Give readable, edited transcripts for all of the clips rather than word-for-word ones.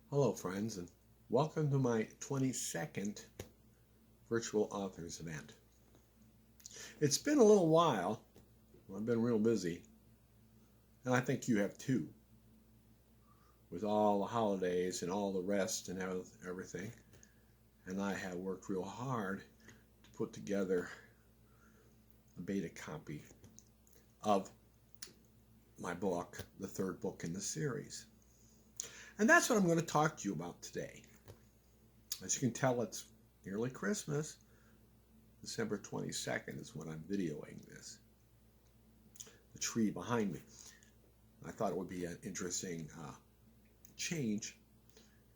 Hello, friends, and welcome to my 22nd virtual authors event. It's been a little while. I've been real busy, and I think you have too, with all the holidays and all the rest and everything. And I have worked real hard to put together a beta copy of my book, the third book in the series. And that's what I'm going to talk to you about today. As you can tell, it's nearly Christmas. December 22nd is when I'm videoing this. The tree behind me. I thought it would be an interesting change.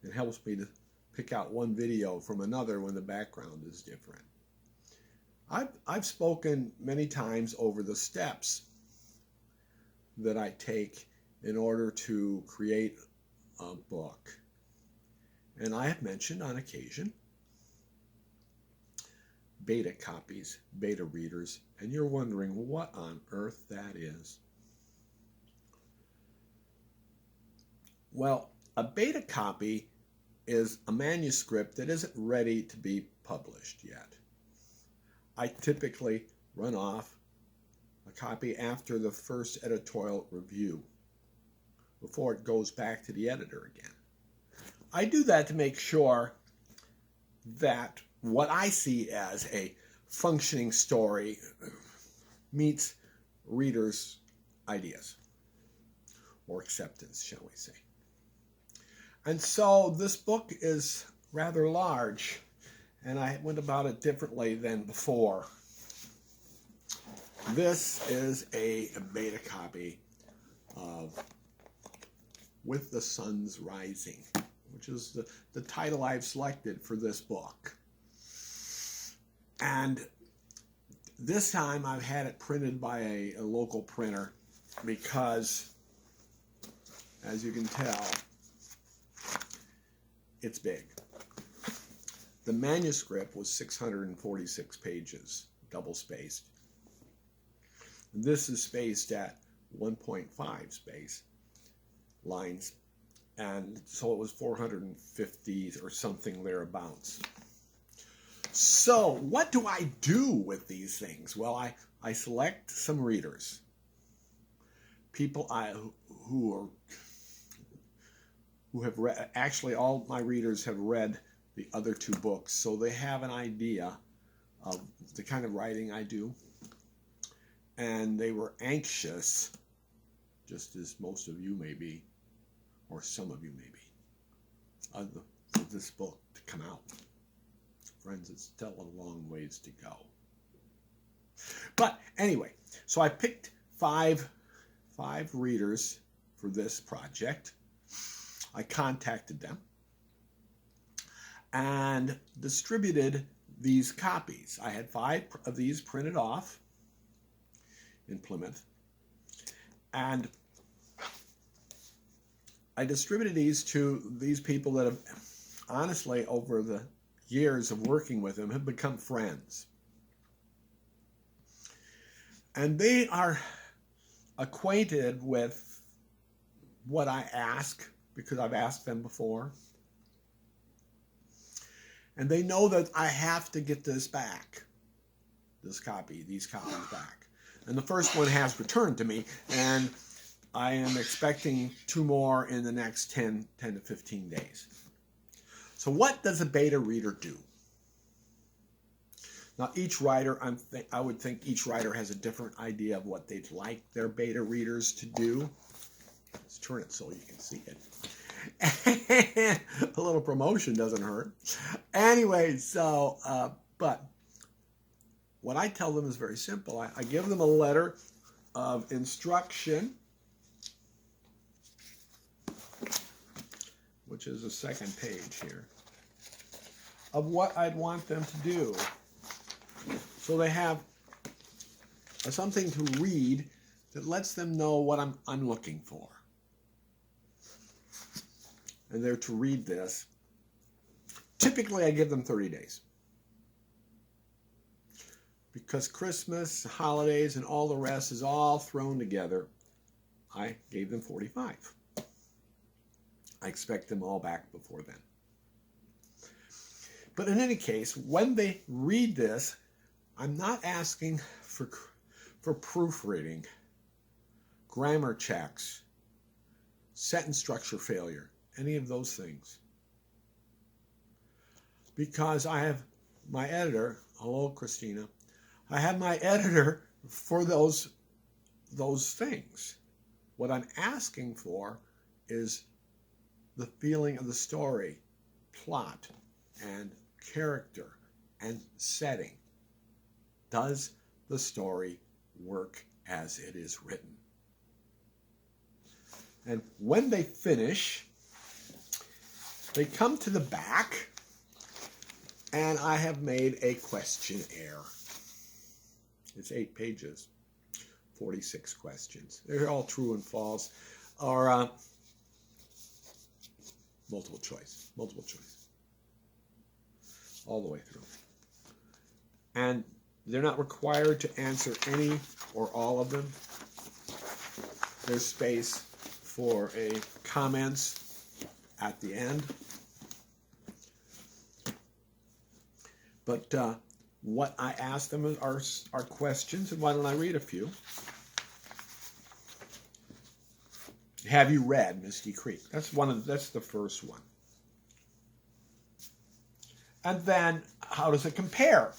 It helps me to pick out one video from another when the background is different. I've spoken many times over the steps that I take in order to create a book. And I have mentioned on occasion beta copies, beta readers, and you're wondering what on earth that is. Well, a beta copy is a manuscript that isn't ready to be published yet. I typically run off a copy after the first editorial review, before it goes back to the editor again. I do that to make sure that what I see as a functioning story meets readers' ideas, or acceptance, shall we say. And so this book is rather large, and I went about it differently than before. This is a beta copy of With the Sun's Rising, which is the title I've selected for this book. And this time I've had it printed by a local printer because, as you can tell, it's big. The manuscript was 646 pages, double-spaced. This is spaced at 1.5 space lines, and so it was 450 or something thereabouts. So what do I do with these things? Well, I select some readers, people who have read. Actually, all my readers have read the other two books, so they have an idea of the kind of writing I do, and they were anxious, just as most of you may be, or some of you may be, for this book to come out. Friends, it's still a long ways to go. But anyway, so I picked five readers for this project. I contacted them and distributed these copies. I had 5 of these printed off in Plymouth, and I distributed these to these people that have, honestly, over the years of working with them, have become friends. And they are acquainted with what I ask, because I've asked them before. And they know that I have to get this back, these copies back. And the first one has returned to me, and I am expecting 2 more in the next 10 to 15 days. So what does a beta reader do? Now, each writer, I would think each writer has a different idea of what they'd like their beta readers to do. Let's turn it so you can see it. A little promotion doesn't hurt. Anyway, so, but what I tell them is very simple. I give them a letter of instruction, which is the second page here, of what I'd want them to do. So they have something to read that lets them know what I'm looking for. And they're to read this. Typically, I give them 30 days. Because Christmas, holidays, and all the rest is all thrown together, I gave them 45. I expect them all back before then. But in any case, when they read this, I'm not asking for proofreading, grammar checks, sentence structure failure, any of those things. Because I have my editor, hello Christina, I have my editor for those things. What I'm asking for is the feeling of the story, plot, and character, and setting. Does the story work as it is written? And when they finish, they come to the back, and I have made a questionnaire. It's 8 pages, 46 questions. They're all true and false, or multiple choice, all the way through. And they're not required to answer any or all of them. There's space for a comments at the end. But what I asked them are questions, and why don't I read a few? Have you read Misty Creek? That's the first one. And then, how does it compare?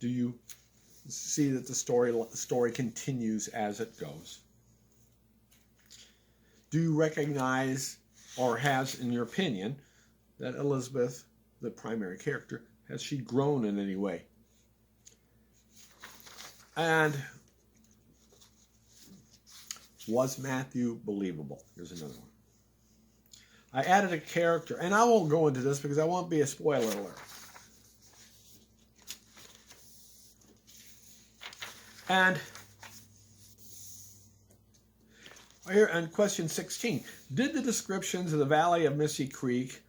Do you see that the story continues as it goes? Do you recognize, or has, in your opinion, that Elizabeth, the primary character, has she grown in any way? And was Matthew believable? Here's another one. I added a character, and I won't go into this because I won't be a spoiler alert. And here on question 16, did the descriptions of the valley of Misty Creek,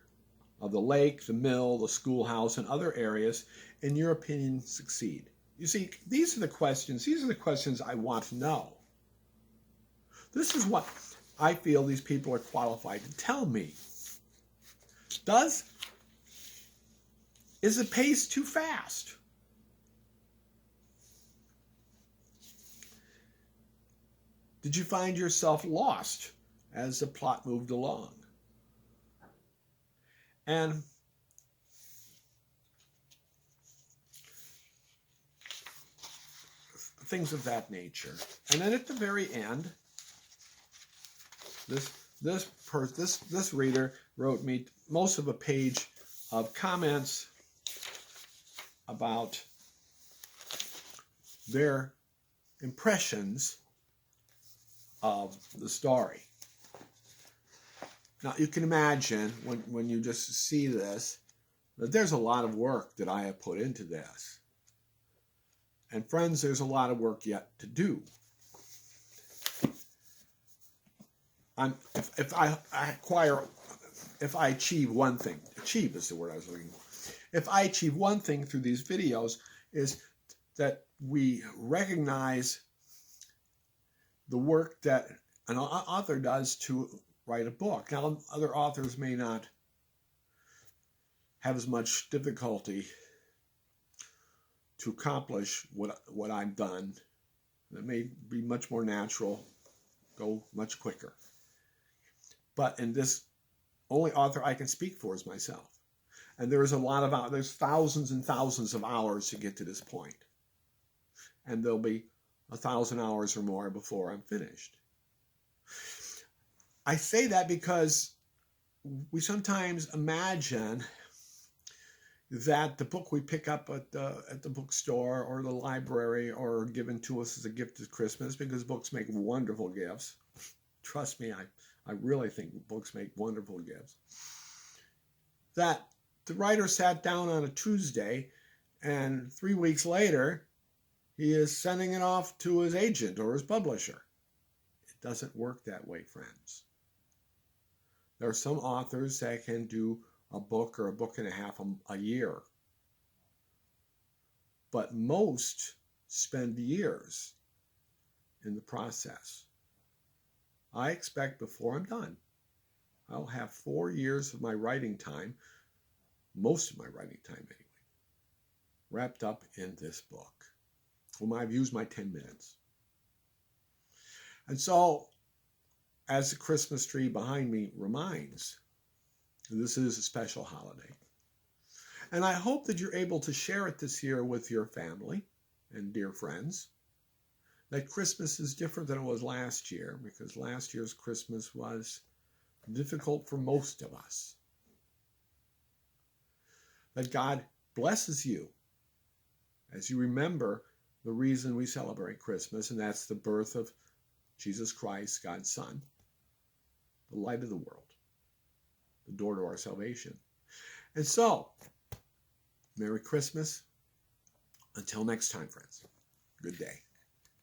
of the lake, the mill, the schoolhouse, and other areas, in your opinion, succeed? You see, these are the questions I want to know. This is what I feel these people are qualified to tell me. Is the pace too fast? Did you find yourself lost as the plot moved along? And things of that nature. And then at the very end, this reader wrote me most of a page of comments about their impressions of the story. Now you can imagine when you just see this that there's a lot of work that I have put into this. And friends, there's a lot of work yet to do. If I achieve one thing, achieve is the word I was looking for. If I achieve one thing through these videos is that we recognize the work that an author does to write a book. Now, other authors may not have as much difficulty to accomplish what I've done. It may be much more natural, go much quicker. But in this, only author I can speak for is myself. And there's thousands and thousands of hours to get to this point. And there'll be 1,000 hours or more before I'm finished. I say that because we sometimes imagine that the book we pick up at the bookstore or the library or given to us as a gift at Christmas, because books make wonderful gifts. Trust me, I really think books make wonderful gifts. That the writer sat down on a Tuesday and 3 weeks later, he is sending it off to his agent or his publisher. It doesn't work that way, friends. There are some authors that can do a book or a book and a half a year. But most spend years in the process. I expect before I'm done I'll have 4 years of my writing time, most of my writing time anyway, wrapped up in this book. I've used my 10 minutes. And so, as the Christmas tree behind me reminds, this is a special holiday. And I hope that you're able to share it this year with your family and dear friends. That Christmas is different than it was last year, because last year's Christmas was difficult for most of us. That God blesses you as you remember the reason we celebrate Christmas, and that's the birth of Jesus Christ, God's Son, the light of the world, the door to our salvation. And so, Merry Christmas. Until next time, friends. Good day.